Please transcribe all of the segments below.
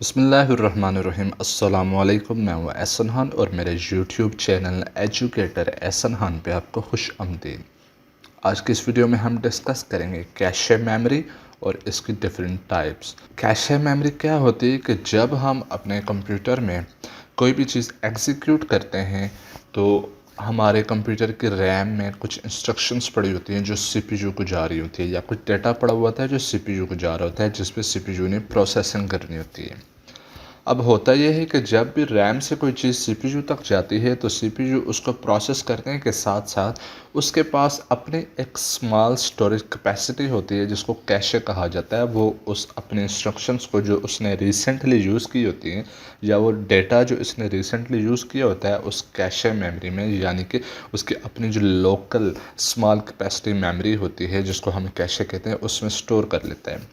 बिस्मिल्लाहिर्रहमानिर्रहीम अस्सलामु अलैकुम। मैं हूँ एहसन खान और मेरे YouTube channel educator Ehsan Khan पे आपको खुश आमदीद। आज की इस वीडियो में हम डिस्कस करेंगे कैशे मेमोरी और इसकी डिफरेंट टाइप्स। कैशे मेमोरी क्या होती है कि जब हम अपने कंप्यूटर में कोई भी चीज़ एग्जीक्यूट करते हैं तो हमारे कंप्यूटर के रैम में कुछ इंस्ट्रक्शंस पड़ी होती हैं जो सीपीयू को जा रही होती है, या कुछ डेटा पड़ा हुआ होता है जो सीपीयू को जा रहा होता है, जिस पे सीपीयू ने प्रोसेसिंग करनी होती है। अब होता यह है कि जब भी रैम से कोई चीज़ सीपीयू तक जाती है तो सीपीयू उसको प्रोसेस करने के साथ साथ उसके पास अपने एक स्मॉल स्टोरेज कैपेसिटी होती है जिसको कैशे कहा जाता है। वो उस अपने इंस्ट्रक्शंस को जो उसने रिसेंटली यूज़ की होती हैं या वो डेटा जो इसने रिसेंटली यूज़ किया होता है उस कैशे मेमोरी में, यानी कि उसकी अपनी जो लोकल स्मॉल कैपेसिटी मेमोरी होती है जिसको हम कैशे कहते हैं, उसमें स्टोर कर लेता है।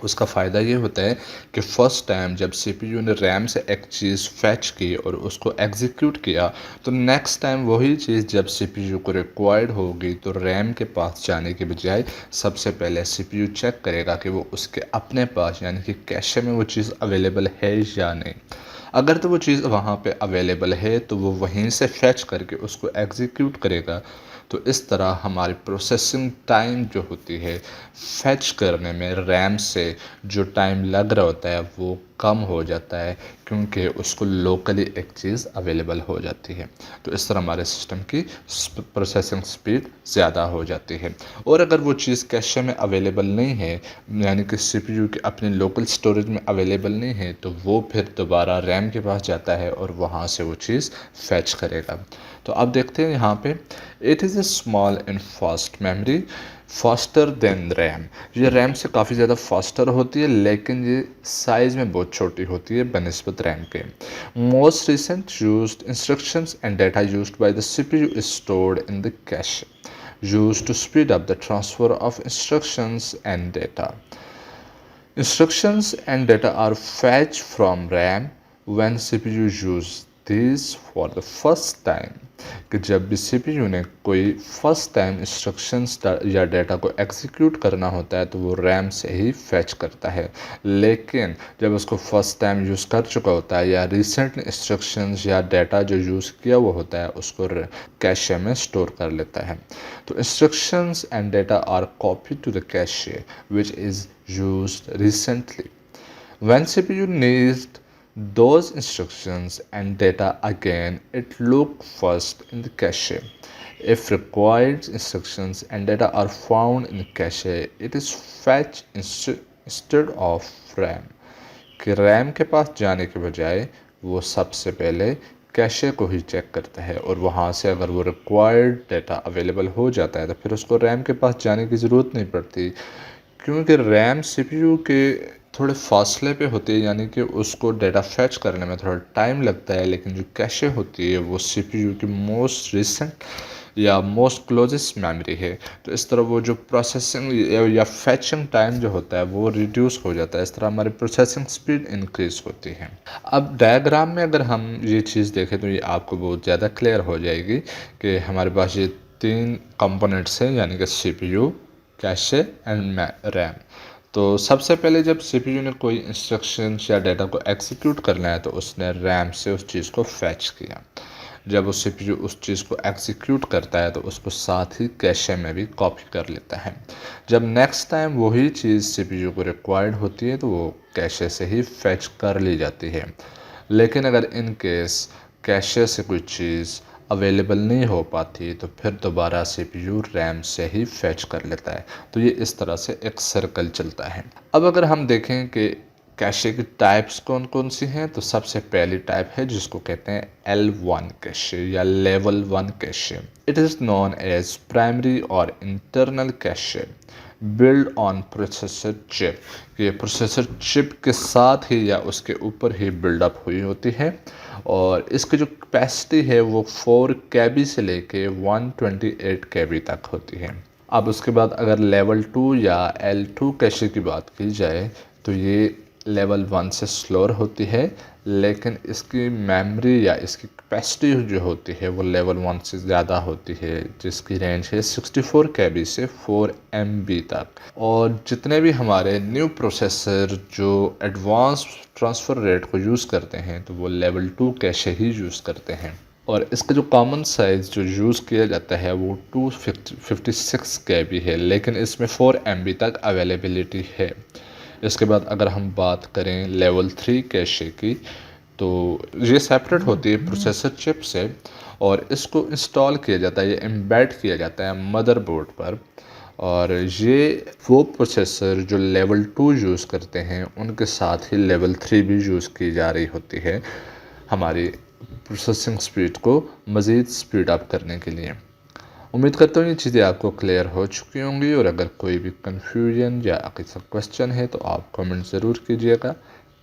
उसका फ़ायदा ये होता है कि फ़र्स्ट टाइम जब सीपीयू ने रैम से एक चीज़ फैच की और उसको एग्जीक्यूट किया तो नेक्स्ट टाइम वही चीज़ जब सीपीयू को रिक्वायर्ड होगी तो रैम के पास जाने के बजाय सबसे पहले सीपीयू चेक करेगा कि वो उसके अपने पास यानी कि कैशे में वो चीज़ अवेलेबल है या नहीं। अगर तो वो चीज़ वहाँ पे अवेलेबल है तो वो वहीं से फैच करके उसको एग्जीक्यूट करेगा। तो इस तरह हमारी प्रोसेसिंग टाइम जो होती है फैच करने में रैम से जो टाइम लग रहा होता है वो कम हो जाता है, क्योंकि उसको लोकली एक चीज़ अवेलेबल हो जाती है। तो इस तरह हमारे सिस्टम की प्रोसेसिंग स्पीड ज़्यादा हो जाती है। और अगर वो चीज़ कैशे में अवेलेबल नहीं है यानी कि सीपीयू के अपने लोकल स्टोरेज में अवेलेबल नहीं है तो वो फिर दोबारा रैम के पास जाता है और वहाँ से वो चीज़ फैच करेगा। तो अब देखते हैं यहाँ पे, it is a small and fast memory faster than RAM. ये रैम से काफ़ी ज़्यादा फास्टर होती है लेकिन ये साइज़ में बहुत छोटी होती है बनिस्बत रैम के। Most recent used instructions and data used by the CPU is stored in the cash used to speed up the transfer of instructions and data. Instructions and data are fetched from RAM when CPU uses these for the first time। कि जब भी CPU ने कोई first time instructions या data को execute करना होता है तो वो रैम से ही फैच करता है, लेकिन जब उसको फर्स्ट टाइम यूज़ कर चुका होता है या रिसेंट इंस्ट्रक्शंस या डेटा जो यूज़ किया हुआ होता है उसको कैशे में स्टोर कर लेता है। तो instructions and data are copy to the cache which is used recently. When CPU needs those instructions and data again, it looks first in the cache. If required instructions and data are found in the cache, it is fetched instead of RAM। कि RAM के पास जाने के बजाय वो सबसे पहले cache को ही check करता है और वहाँ से अगर वो रिक्वायर्ड डेटा अवेलेबल हो जाता है तो फिर उसको रैम के पास जाने की ज़रूरत नहीं पड़ती, क्योंकि रैम सीपीयू के थोड़े फासले पे होती है, यानी कि उसको डेटा फैच करने में थोड़ा टाइम लगता है। लेकिन जो कैशे होती है वो सीपीयू की मोस्ट रिसेंट या मोस्ट क्लोजेस्ट मेमोरी है। तो इस तरह वो जो प्रोसेसिंग या फैचिंग टाइम जो होता है वो रिड्यूस हो जाता है। इस तरह हमारी प्रोसेसिंग स्पीड इंक्रीज होती है। अब डायग्राम में अगर हम ये चीज़ देखें तो ये आपको बहुत ज़्यादा क्लियर हो जाएगी कि हमारे पास ये तीन कंपोनेंट्स हैं, यानी कि सीपीयू, कैशे एंड रैम। तो सबसे पहले जब सीपीयू ने कोई इंस्ट्रक्शन या डेटा को एग्जीक्यूट करना है तो उसने रैम से उस चीज़ को फैच किया। जब उस सीपीयू उस चीज़ को एग्जीक्यूट करता है तो उसको साथ ही कैशे में भी कॉपी कर लेता है। जब नेक्स्ट टाइम वही चीज़ सीपीयू को रिक्वायर्ड होती है तो वो कैशे से ही फैच कर ली जाती है। लेकिन अगर इन केस कैशे से कोई चीज़ अवेलेबल नहीं हो पाती तो फिर दोबारा सीपीयू रैम से ही फैच कर लेता है। तो ये इस तरह से एक सर्कल चलता है। अब अगर हम देखें कि कैशे की टाइप्स कौन कौन सी हैं तो सबसे पहली टाइप है जिसको कहते हैं L1 कैशे या level 1 cache. It is known as primary और internal cache build on processor chip. ये प्रोसेसर चिप के साथ ही या उसके ऊपर ही बिल्डअप हुई होती है और इसकी जो कैपेसिटी है वो 4 KB से लेके 128 KB तक होती है। अब उसके बाद अगर लेवल 2 या L2 कैशे की बात की जाए तो ये लेवल 1 से स्लोअर होती है, लेकिन इसकी मेमोरी या इसकी कैपेसिटी जो होती है वो लेवल 1 से ज़्यादा होती है, जिसकी रेंज है 64 KB से 4 MB तक। और जितने भी हमारे न्यू प्रोसेसर जो एडवांस ट्रांसफ़र रेट को यूज़ करते हैं तो वो लेवल 2 कैशे ही यूज़ करते हैं। और इसका जो कॉमन साइज़ जो यूज़ किया जाता है वो 256 KB है, लेकिन इसमें 4 MB तक अवेलेबिलिटी है। इसके बाद अगर हम बात करें लेवल 3 कैशे की, तो ये सेपरेट होती है प्रोसेसर चिप से और इसको इंस्टॉल किया जाता है, ये एम्बेड किया जाता है मदरबोर्ड पर। और ये वो प्रोसेसर जो लेवल 2 यूज़ करते हैं उनके साथ ही लेवल 3 भी यूज़ की जा रही होती है हमारी प्रोसेसिंग स्पीड को मज़ीद स्पीड अप करने के लिए। उम्मीद करता हूँ ये चीज़ें आपको क्लियर हो चुकी होंगी, और अगर कोई भी कन्फ्यूजन या किसी क्वेश्चन है तो आप कमेंट ज़रूर कीजिएगा।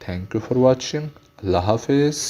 Thank you for watching. अल्लाह हाफिज़।